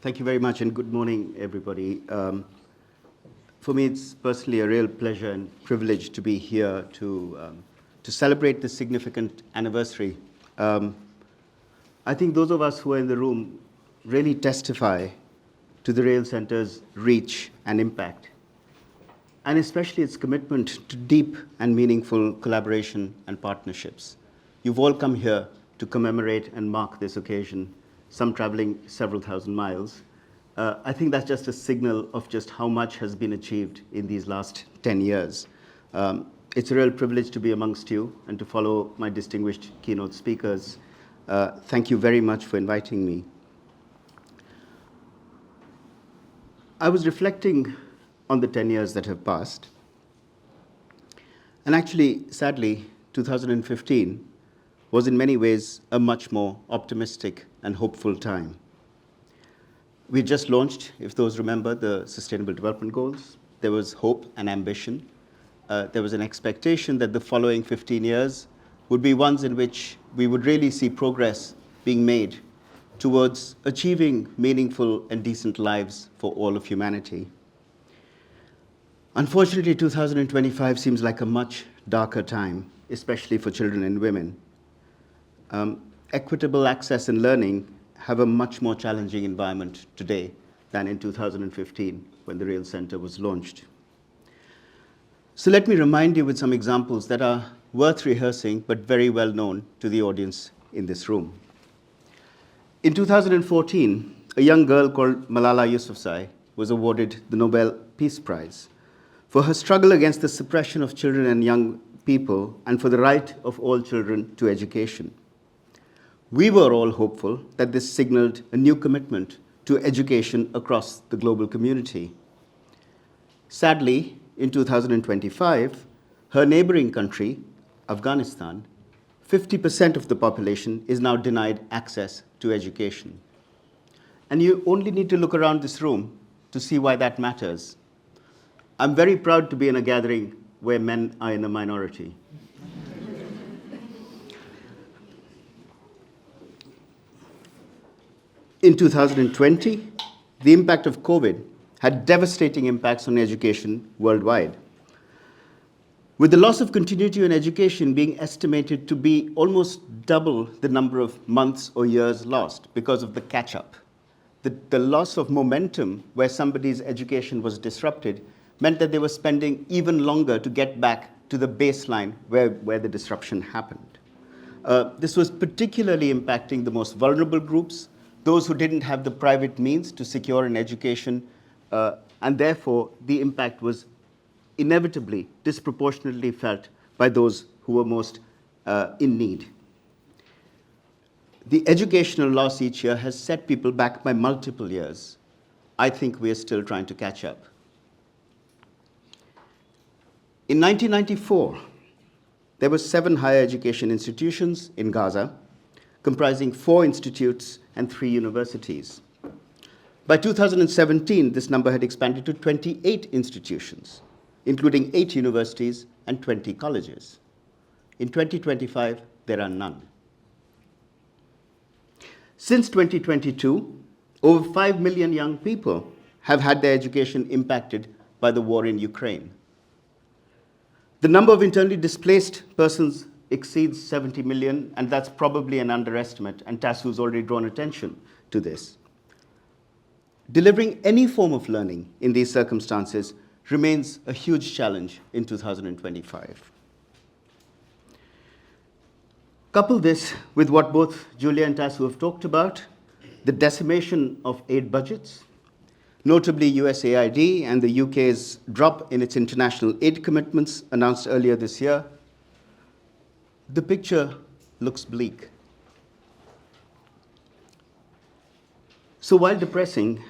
Thank you very much, and good morning, everybody. For me, it's personally a real pleasure and privilege to be here to celebrate this significant anniversary. I think those of us who are in the room really testify to the Rail Centre's reach and impact, and especially its commitment to deep and meaningful collaboration and partnerships. You've all come here to commemorate and mark this occasion, some traveling several thousand miles. I think that's just a signal of just how much has been achieved in these last 10 years. It's a real privilege to be amongst you and to follow my distinguished keynote speakers. Thank you very much for inviting me. I was reflecting on the 10 years that have passed. And actually, sadly, 2015 was in many ways a much more optimistic and hopeful time. We just launched, if those remember, the Sustainable Development Goals. There was hope and ambition. There was an expectation that the following 15 years would be ones in which we would really see progress being made towards achieving meaningful and decent lives for all of humanity. Unfortunately, 2025 seems like a much darker time, especially for children and women. Equitable access and learning have a much more challenging environment today than in 2015 when the Rail Centre was launched. So let me remind you with some examples that are worth rehearsing but very well known to the audience in this room. In 2014, a young girl called Malala Yousafzai was awarded the Nobel Peace Prize for her struggle against the suppression of children and young people and for the right of all children to education. We were all hopeful that this signaled a new commitment to education across the global community. Sadly, in 2025, her neighboring country, Afghanistan, 50% of the population is now denied access to education. And you only need to look around this room to see why that matters. I'm very proud to be in a gathering where men are in a minority. In 2020, the impact of COVID had devastating impacts on education worldwide. With the loss of continuity in education being estimated to be almost double the number of months or years lost because of the catch-up. The loss of momentum where somebody's education was disrupted meant that they were spending even longer to get back to the baseline where the disruption happened. This was particularly impacting the most vulnerable groups, those who didn't have the private means to secure an education, and therefore the impact was inevitably disproportionately felt by those who were most in need. The educational loss each year has set people back by multiple years. I think we are still trying to catch up. In 1994, there were 7 higher education institutions in Gaza, comprising 4 institutes and 3 universities. By 2017, this number had expanded to 28 institutions, including 8 universities and 20 colleges. In 2025, there are none. Since 2022, over 5 million young people have had their education impacted by the war in Ukraine. The number of internally displaced persons exceeds 70 million, and that's probably an underestimate, and TASU's already drawn attention to this. Delivering any form of learning in these circumstances remains a huge challenge in 2025. Couple this with what both Julia and Tasu have talked about, the decimation of aid budgets, notably USAID and the UK's drop in its international aid commitments announced earlier this year. The picture looks bleak. So while depressing,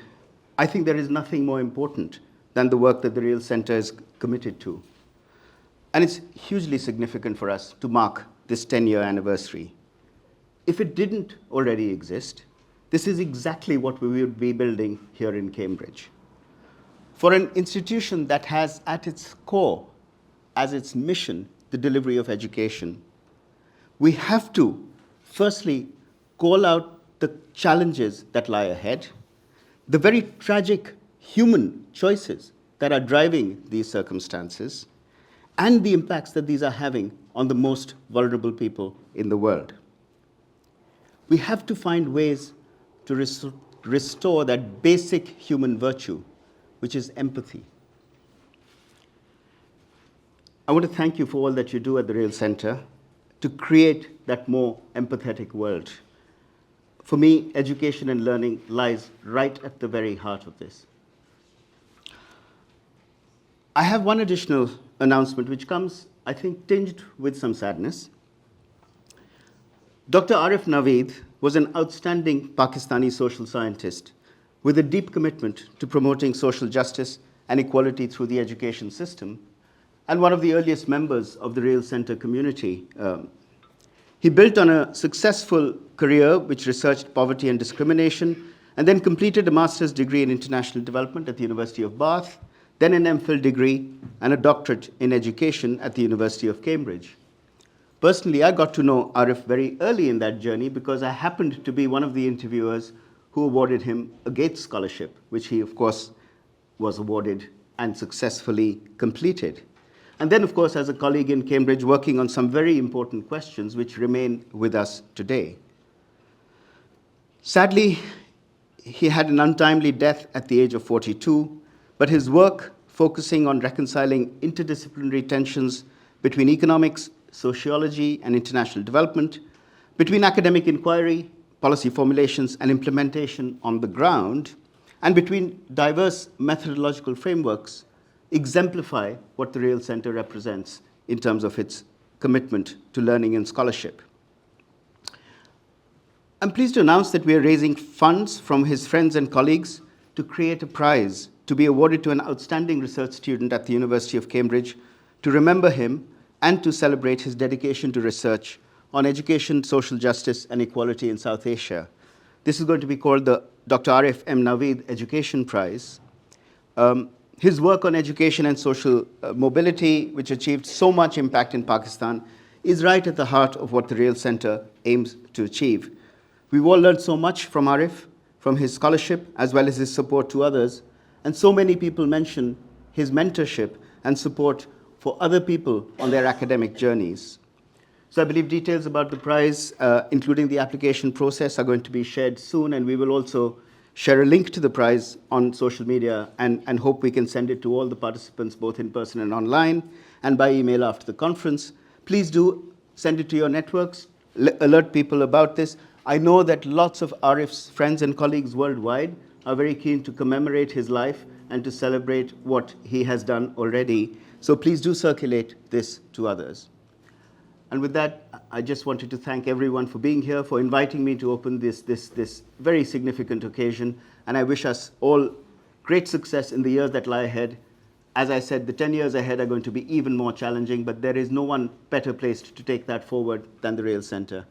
I think there is nothing more important than the work that the Rail Centre is committed to. And it's hugely significant for us to mark this 10-year anniversary. If it didn't already exist, this is exactly what we would be building here in Cambridge. For an institution that has at its core, as its mission, the delivery of education, we have to, firstly, call out the challenges that lie ahead, the very tragic human choices that are driving these circumstances, and the impacts that these are having on the most vulnerable people in the world. We have to find ways to restore that basic human virtue, which is empathy. I want to thank you for all that you do at the Rail Center to create that more empathetic world. For me, education and learning lies right at the very heart of this. I have one additional announcement which comes, I think, tinged with some sadness. Dr. Arif Naveed was an outstanding Pakistani social scientist with a deep commitment to promoting social justice and equality through the education system, and one of the earliest members of the Rail Center community. He built on a successful career which researched poverty and discrimination, and then completed a master's degree in international development at the University of Bath, then an MPhil degree and a doctorate in education at the University of Cambridge. Personally, I got to know Arif very early in that journey because I happened to be one of the interviewers who awarded him a Gates Scholarship, which he, of course, was awarded and successfully completed. And then, of course, as a colleague in Cambridge, working on some very important questions which remain with us today. Sadly, he had an untimely death at the age of 42, but his work focusing on reconciling interdisciplinary tensions between economics, sociology, and international development, between academic inquiry, policy formulations, and implementation on the ground, and between diverse methodological frameworks, exemplify what the Rail Center represents in terms of its commitment to learning and scholarship. I'm pleased to announce that we are raising funds from his friends and colleagues to create a prize to be awarded to an outstanding research student at the University of Cambridge to remember him and to celebrate his dedication to research on education, social justice, and equality in South Asia. This is going to be called the Dr. Arif M. Naveed Education Prize. His work on education and social mobility, which achieved so much impact in Pakistan, is right at the heart of what the Rail Center aims to achieve. We've all learned so much from Arif, from his scholarship, as well as his support to others, and so many people mention his mentorship and support for other people on their academic journeys. So I believe details about the prize, including the application process, are going to be shared soon, and we will also share a link to the prize on social media and hope we can send it to all the participants, both in person and online, and by email after the conference. Please do send it to your networks, alert people about this. I know that lots of Arif's friends and colleagues worldwide are very keen to commemorate his life and to celebrate what he has done already. So please do circulate this to others. And with that, I just wanted to thank everyone for being here, for inviting me to open this very significant occasion. And I wish us all great success in the years that lie ahead. As I said, the 10 years ahead are going to be even more challenging, but there is no one better placed to take that forward than the Rail Center.